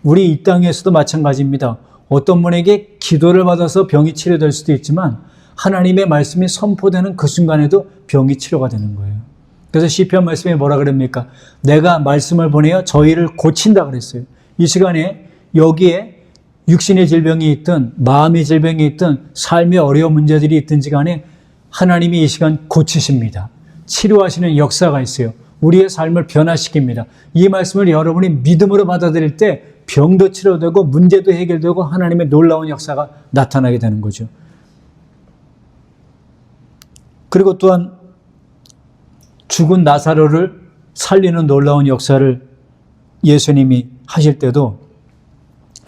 우리 이 땅에서도 마찬가지입니다. 어떤 분에게 기도를 받아서 병이 치료될 수도 있지만 하나님의 말씀이 선포되는 그 순간에도 병이 치료가 되는 거예요. 그래서 시편 말씀에 뭐라 그럽니까? 내가 말씀을 보내어 저희를 고친다 그랬어요. 이 시간에 여기에 육신의 질병이 있든 마음의 질병이 있든 삶의 어려운 문제들이 있든지 간에 하나님이 이 시간 고치십니다. 치료하시는 역사가 있어요. 우리의 삶을 변화시킵니다. 이 말씀을 여러분이 믿음으로 받아들일 때 병도 치료되고 문제도 해결되고 하나님의 놀라운 역사가 나타나게 되는 거죠. 그리고 또한 죽은 나사로를 살리는 놀라운 역사를 예수님이 하실 때도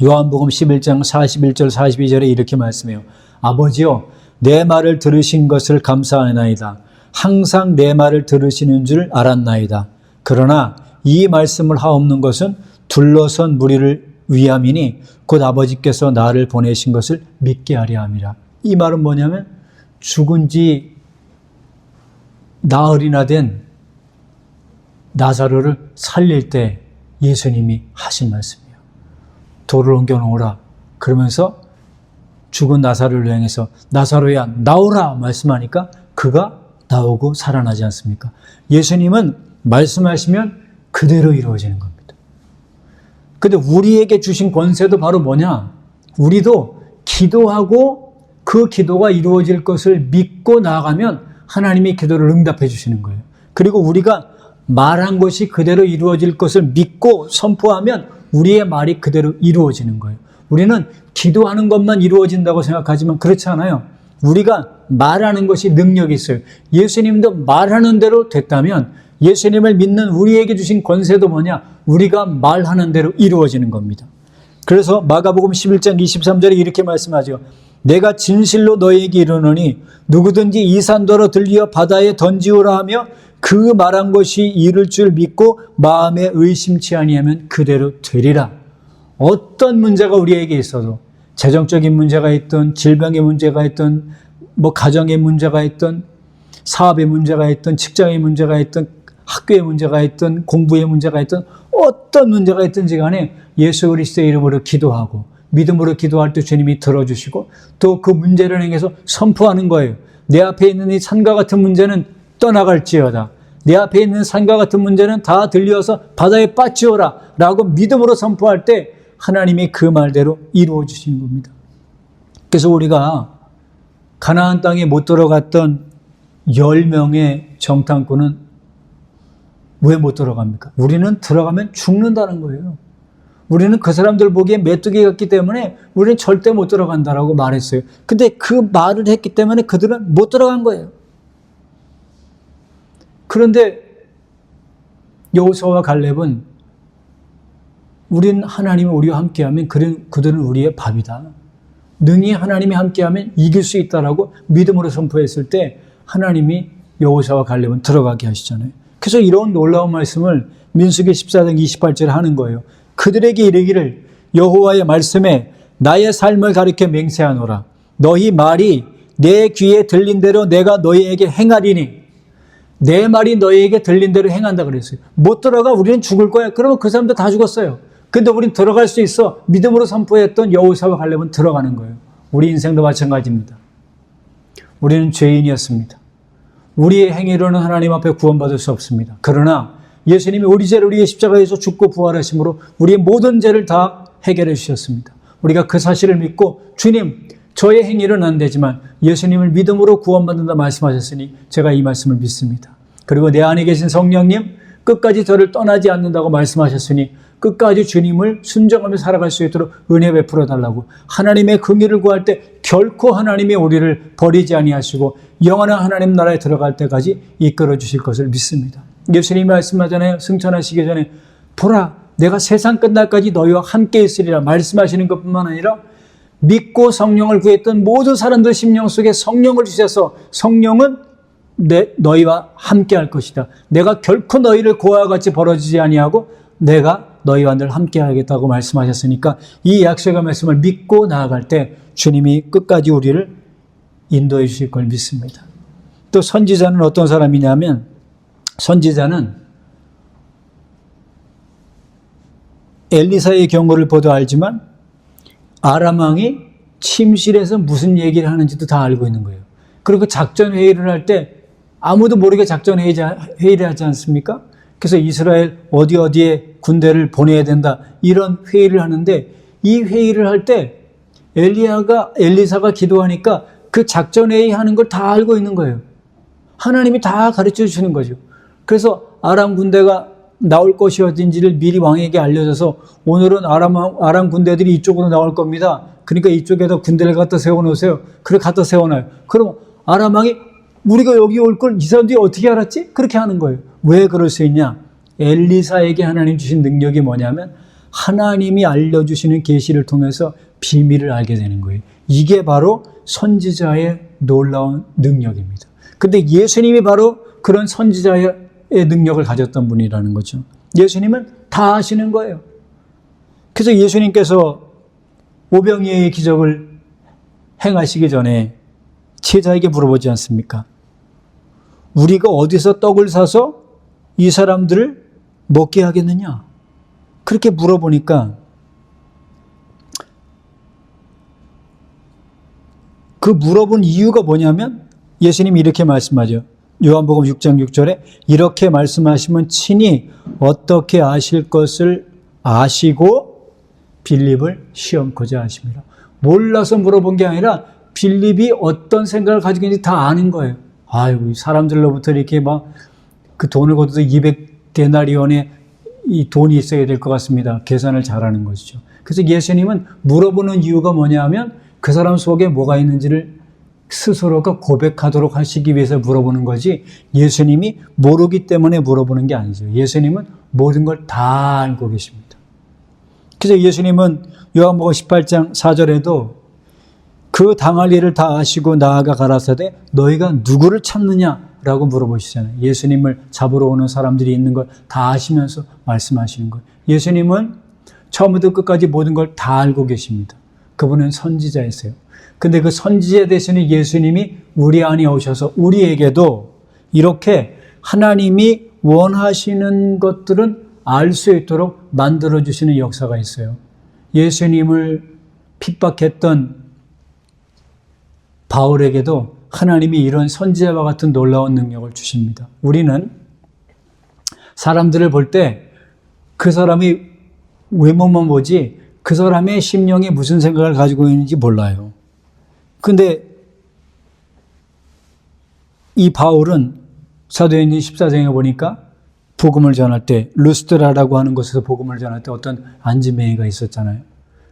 요한복음 11장 41절 42절에 이렇게 말씀해요. 아버지여 내 말을 들으신 것을 감사하나이다. 항상 내 말을 들으시는 줄 알았나이다. 그러나 이 말씀을 하옵는 것은 둘러선 무리를 위함이니 곧 아버지께서 나를 보내신 것을 믿게 하려 함이라. 이 말은 뭐냐면 죽은 지 나흘이나 된 나사로를 살릴 때 예수님이 하신 말씀이에요. 돌을 옮겨 놓으라. 그러면서 죽은 나사로를 향해서 나사로야 나오라 말씀하니까 그가 나오고 살아나지 않습니까? 예수님은 말씀하시면 그대로 이루어지는 겁니다. 근데 우리에게 주신 권세도 바로 뭐냐? 우리도 기도하고 그 기도가 이루어질 것을 믿고 나아가면 하나님이 기도를 응답해 주시는 거예요. 그리고 우리가 말한 것이 그대로 이루어질 것을 믿고 선포하면 우리의 말이 그대로 이루어지는 거예요. 우리는 기도하는 것만 이루어진다고 생각하지만 그렇지 않아요. 우리가 말하는 것이 능력이 있어요. 예수님도 말하는 대로 됐다면 예수님을 믿는 우리에게 주신 권세도 뭐냐? 우리가 말하는 대로 이루어지는 겁니다. 그래서 마가복음 11장 23절에 이렇게 말씀하죠. 내가 진실로 너희에게 이르노니 누구든지 이 산더러 들리어 바다에 던지오라 하며 그 말한 것이 이룰 줄 믿고 마음에 의심치 아니하면 그대로 되리라. 어떤 문제가 우리에게 있어도 재정적인 문제가 있든 질병의 문제가 있든 가정의 문제가 있든 사업의 문제가 있든 직장의 문제가 있든 학교의 문제가 있든 공부의 문제가 있든 어떤 문제가 있든지 간에 예수 그리스도의 이름으로 기도하고 믿음으로 기도할 때 주님이 들어주시고 또 그 문제를 향해서 선포하는 거예요. 내 앞에 있는 이 산과 같은 문제는 떠나갈지어다. 내 앞에 있는 산과 같은 문제는 다 들려서 바다에 빠지어라 라고 믿음으로 선포할 때 하나님이 그 말대로 이루어 주시는 겁니다. 그래서 우리가 가나안 땅에 못 들어갔던 10명의 정탐꾼은 왜 못 들어갑니까? 우리는 들어가면 죽는다는 거예요. 우리는 그 사람들 보기에 메뚜기 같기 때문에 우리는 절대 못 들어간다라고 말했어요. 근데 그 말을 했기 때문에 그들은 못 들어간 거예요. 그런데 여호수아와 갈렙은 우린 하나님이 우리와 함께하면 그들은 우리의 밥이다. 능히 하나님이 함께하면 이길 수 있다라고 믿음으로 선포했을 때 하나님이 여호수아와 갈렙은 들어가게 하시잖아요. 그래서 이런 놀라운 말씀을 민수기 14장 28절에 하는 거예요. 그들에게 이르기를 여호와의 말씀에 나의 삶을 가리켜 맹세하노라. 너희 말이 내 귀에 들린 대로 내가 너희에게 행하리니 내 말이 너희에게 들린 대로 행한다 그랬어요. 못 들어가 우리는 죽을 거야. 그러면 그 사람들 다 죽었어요. 근데 우린 들어갈 수 있어. 믿음으로 선포했던 여호수아와 갈렙은 들어가는 거예요. 우리 인생도 마찬가지입니다. 우리는 죄인이었습니다. 우리의 행위로는 하나님 앞에 구원받을 수 없습니다. 그러나 예수님이 우리 죄를 우리의 십자가에서 죽고 부활하심으로 우리의 모든 죄를 다 해결해 주셨습니다. 우리가 그 사실을 믿고 주님, 저의 행위로는 안 되지만 예수님을 믿음으로 구원받는다 말씀하셨으니 제가 이 말씀을 믿습니다. 그리고 내 안에 계신 성령님 끝까지 저를 떠나지 않는다고 말씀하셨으니 끝까지 주님을 순종하며 살아갈 수 있도록 은혜 베풀어 달라고 하나님의 긍휼을 구할 때 결코 하나님이 우리를 버리지 아니하시고 영원한 하나님 나라에 들어갈 때까지 이끌어 주실 것을 믿습니다. 예수님이 말씀하잖아요. 승천하시기 전에 보라 내가 세상 끝날까지 너희와 함께 있으리라 말씀하시는 것뿐만 아니라 믿고 성령을 구했던 모든 사람들 심령 속에 성령을 주셔서 성령은 너희와 함께 할 것이다. 내가 결코 너희를 고아와 같이 벌어지지 아니하고 내가 너희와 늘 함께 하겠다고 말씀하셨으니까 이 약속의 말씀을 믿고 나아갈 때 주님이 끝까지 우리를 인도해 주실 걸 믿습니다. 또 선지자는 어떤 사람이냐면 선지자는 엘리사의 경우를 보도 알지만 아람 왕이 침실에서 무슨 얘기를 하는지도 다 알고 있는 거예요. 그리고 작전 회의를 할 때 아무도 모르게 작전 회의를 하지 않습니까? 그래서 이스라엘 어디에 군대를 보내야 된다 이런 회의를 하는데 이 회의를 할 때 엘리사가 기도하니까 그 작전 회의 하는 걸 다 알고 있는 거예요. 하나님이 다 가르쳐 주시는 거죠. 그래서 아람 군대가 나올 것이 어딘지를 미리 왕에게 알려줘서 오늘은 아람 군대들이 이쪽으로 나올 겁니다. 그러니까 이쪽에다 군대를 갖다 세워놓으세요. 그래 갖다 세워놔요. 그럼 아람 왕이 우리가 여기 올 걸 이 사람들이 어떻게 알았지? 그렇게 하는 거예요. 왜 그럴 수 있냐? 엘리사에게 하나님 주신 능력이 뭐냐면 하나님이 알려주시는 계시를 통해서 비밀을 알게 되는 거예요. 이게 바로 선지자의 놀라운 능력입니다. 근데 예수님이 바로 그런 선지자의 능력을 가졌던 분이라는 거죠. 예수님은 다 아시는 거예요. 그래서 예수님께서 오병이어의 기적을 행하시기 전에 제자에게 물어보지 않습니까? 우리가 어디서 떡을 사서 이 사람들을 먹게 하겠느냐? 그렇게 물어보니까 그 물어본 이유가 뭐냐면 예수님이 이렇게 말씀하죠. 요한복음 6장 6절에 이렇게 말씀하시면 친히 어떻게 아실 것을 아시고 빌립을 시험코자 하십니다. 몰라서 물어본 게 아니라 빌립이 어떤 생각을 가지고 있는지 다 아는 거예요. 아이고, 사람들로부터 이렇게 막 그 돈을 걷어도 200데나리온의 이 돈이 있어야 될 것 같습니다. 계산을 잘하는 것이죠. 그래서 예수님은 물어보는 이유가 뭐냐면 그 사람 속에 뭐가 있는지를 스스로가 고백하도록 하시기 위해서 물어보는 거지 예수님이 모르기 때문에 물어보는 게 아니죠. 예수님은 모든 걸 다 알고 계십니다. 그래서 예수님은 요한복음 18장 4절에도 그 당할 일을 다 아시고 나아가 가라사대 너희가 누구를 찾느냐라고 물어보시잖아요. 예수님을 잡으러 오는 사람들이 있는 걸 다 아시면서 말씀하시는 거예요. 예수님은 처음부터 끝까지 모든 걸 다 알고 계십니다. 그분은 선지자이세요. 근데 그 선지자 되시는 예수님이 우리 안에 오셔서 우리에게도 이렇게 하나님이 원하시는 것들은 알 수 있도록 만들어주시는 역사가 있어요. 예수님을 핍박했던 바울에게도 하나님이 이런 선지자와 같은 놀라운 능력을 주십니다. 우리는 사람들을 볼 때 그 사람이 외모만 보지 그 사람의 심령에 무슨 생각을 가지고 있는지 몰라요. 근데 이 바울은 사도행전 14장에 보니까 복음을 전할 때 루스드라라고 하는 곳에서 복음을 전할 때 어떤 안지맹이가 있었잖아요.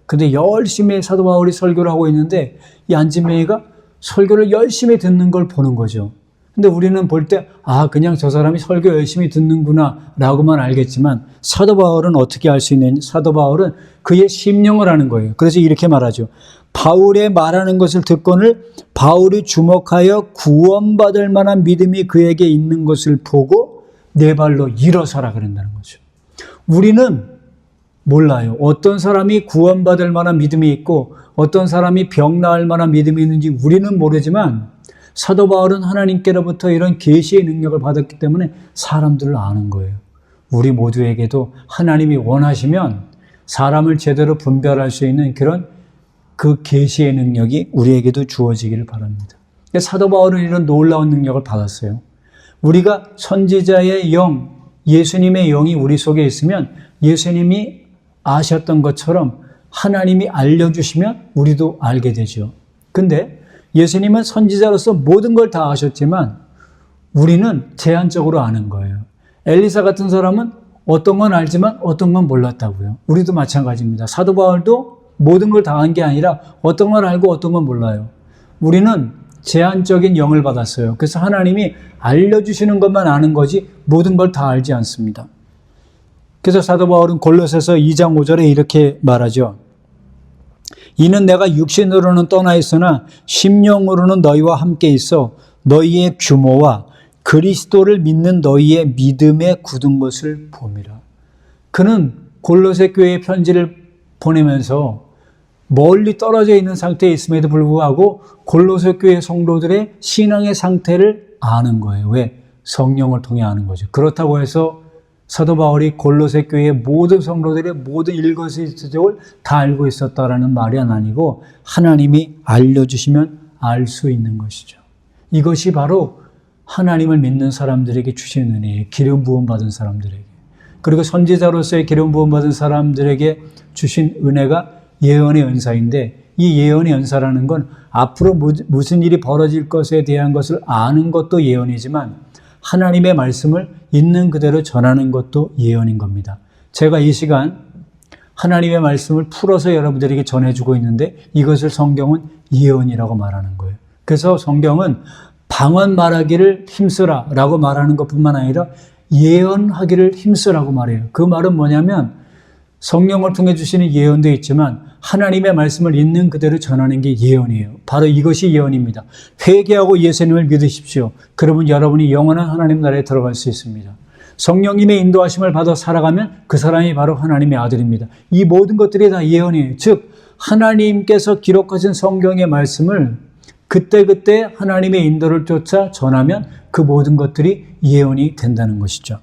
근데 열심히 사도 바울이 설교를 하고 있는데 이 안지맹이가 설교를 열심히 듣는 걸 보는 거죠. 근데 우리는 볼 때, 그냥 저 사람이 설교 열심히 듣는구나, 라고만 알겠지만, 사도 바울은 어떻게 알 수 있느냐? 사도 바울은 그의 심령을 아는 거예요. 그래서 이렇게 말하죠. 바울의 말하는 것을 듣거늘 바울이 주목하여 구원받을 만한 믿음이 그에게 있는 것을 보고 내 발로 일어서라 그런다는 거죠. 우리는 몰라요. 어떤 사람이 구원받을 만한 믿음이 있고 어떤 사람이 병 나을 만한 믿음이 있는지 우리는 모르지만 사도 바울은 하나님께로부터 이런 계시의 능력을 받았기 때문에 사람들을 아는 거예요. 우리 모두에게도 하나님이 원하시면 사람을 제대로 분별할 수 있는 그런 그 계시의 능력이 우리에게도 주어지기를 바랍니다. 사도 바울은 이런 놀라운 능력을 받았어요. 우리가 선지자의 영, 예수님의 영이 우리 속에 있으면 예수님이 아셨던 것처럼 하나님이 알려주시면 우리도 알게 되죠. 근데 예수님은 선지자로서 모든 걸 다 아셨지만 우리는 제한적으로 아는 거예요. 엘리사 같은 사람은 어떤 건 알지만 어떤 건 몰랐다고요. 우리도 마찬가지입니다. 사도 바울도 모든 걸 다 안 게 아니라 어떤 걸 알고 어떤 건 몰라요. 우리는 제한적인 영을 받았어요. 그래서 하나님이 알려주시는 것만 아는 거지 모든 걸 다 알지 않습니다. 그래서 사도 바울은 골로새서 2장 5절에 이렇게 말하죠. 이는 내가 육신으로는 떠나 있으나 심령으로는 너희와 함께 있어 너희의 규모와 그리스도를 믿는 너희의 믿음에 굳은 것을 봄이라. 그는 골로새 교회에 편지를 보내면서 멀리 떨어져 있는 상태에 있음에도 불구하고 골로새 교회 성도들의 신앙의 상태를 아는 거예요. 왜? 성령을 통해 아는 거죠. 그렇다고 해서 사도 바울이 골로새 교회의 모든 성도들의 모든 일거수일투족을 다 알고 있었다라는 말이 아니고 하나님이 알려주시면 알 수 있는 것이죠. 이것이 바로 하나님을 믿는 사람들에게 주신 은혜예요. 기름 부음 받은 사람들에게. 그리고 선지자로서의 기름 부음 받은 사람들에게 주신 은혜가 예언의 은사인데 이 예언의 은사라는 건 앞으로 무슨 일이 벌어질 것에 대한 것을 아는 것도 예언이지만 하나님의 말씀을 있는 그대로 전하는 것도 예언인 겁니다. 제가 이 시간 하나님의 말씀을 풀어서 여러분들에게 전해주고 있는데 이것을 성경은 예언이라고 말하는 거예요. 그래서 성경은 방언 말하기를 힘쓰라 라고 말하는 것뿐만 아니라 예언하기를 힘쓰라고 말해요. 그 말은 뭐냐면 성령을 통해 주시는 예언도 있지만 하나님의 말씀을 있는 그대로 전하는 게 예언이에요. 바로 이것이 예언입니다. 회개하고 예수님을 믿으십시오. 그러면 여러분이 영원한 하나님 나라에 들어갈 수 있습니다. 성령님의 인도하심을 받아 살아가면 그 사람이 바로 하나님의 아들입니다. 이 모든 것들이 다 예언이에요. 즉 하나님께서 기록하신 성경의 말씀을 그때그때 하나님의 인도를 쫓아 전하면 그 모든 것들이 예언이 된다는 것이죠.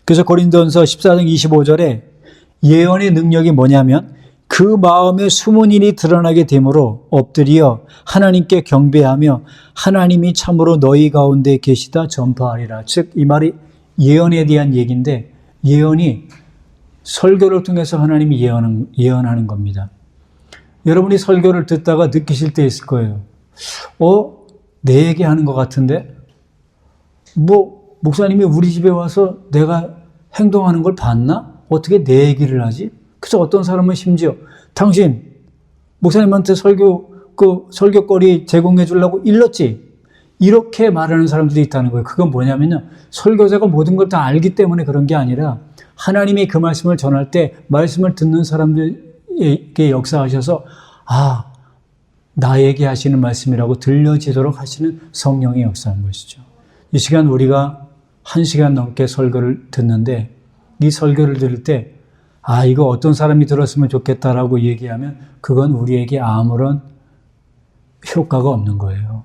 그래서 고린도전서 14장 25절에 예언의 능력이 뭐냐면 그 마음에 숨은 일이 드러나게 되므로 엎드려 하나님께 경배하며 하나님이 참으로 너희 가운데 계시다 전파하리라. 즉 이 말이 예언에 대한 얘기인데 예언이 설교를 통해서 하나님이 예언하는 겁니다. 여러분이 설교를 듣다가 느끼실 때 있을 거예요. 내 얘기 하는 것 같은데? 목사님이 우리 집에 와서 내가 행동하는 걸 봤나? 어떻게 내 얘기를 하지? 그래서 어떤 사람은 심지어 당신 목사님한테 설교거리 제공해 주려고 일렀지? 이렇게 말하는 사람들이 있다는 거예요. 그건 뭐냐면요. 설교자가 모든 걸 다 알기 때문에 그런 게 아니라 하나님이 그 말씀을 전할 때 말씀을 듣는 사람들에게 역사하셔서 나에게 하시는 말씀이라고 들려지도록 하시는 성령의 역사인 것이죠. 이 시간 우리가 1시간 넘게 설교를 듣는데 이 설교를 들을 때 이거 어떤 사람이 들었으면 좋겠다라고 얘기하면 그건 우리에게 아무런 효과가 없는 거예요.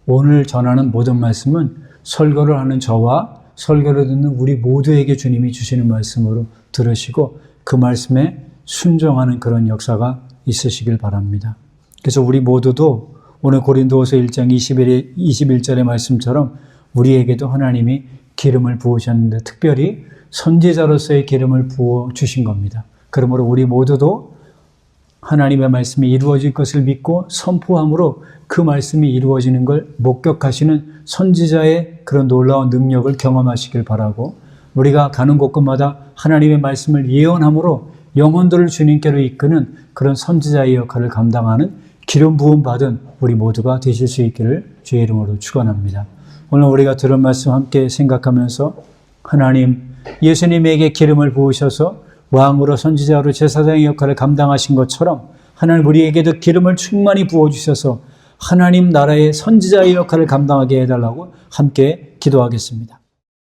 오늘 전하는 모든 말씀은 설교를 하는 저와 설교를 듣는 우리 모두에게 주님이 주시는 말씀으로 들으시고 그 말씀에 순종하는 그런 역사가 있으시길 바랍니다. 그래서 우리 모두도 오늘 고린도후서 1장 21절의 말씀처럼 우리에게도 하나님이 기름을 부으셨는데 특별히 선지자로서의 기름을 부어 주신 겁니다. 그러므로 우리 모두도 하나님의 말씀이 이루어질 것을 믿고 선포함으로 그 말씀이 이루어지는 걸 목격하시는 선지자의 그런 놀라운 능력을 경험하시길 바라고 우리가 가는 곳곳마다 하나님의 말씀을 예언함으로 영혼들을 주님께로 이끄는 그런 선지자의 역할을 감당하는 기름 부음 받은 우리 모두가 되실 수 있기를 주의 이름으로 축원합니다. 오늘 우리가 들은 말씀 함께 생각하면서 하나님 예수님에게 기름을 부으셔서 왕으로 선지자로 제사장의 역할을 감당하신 것처럼 하나님 우리에게도 기름을 충만히 부어주셔서 하나님 나라의 선지자의 역할을 감당하게 해달라고 함께 기도하겠습니다.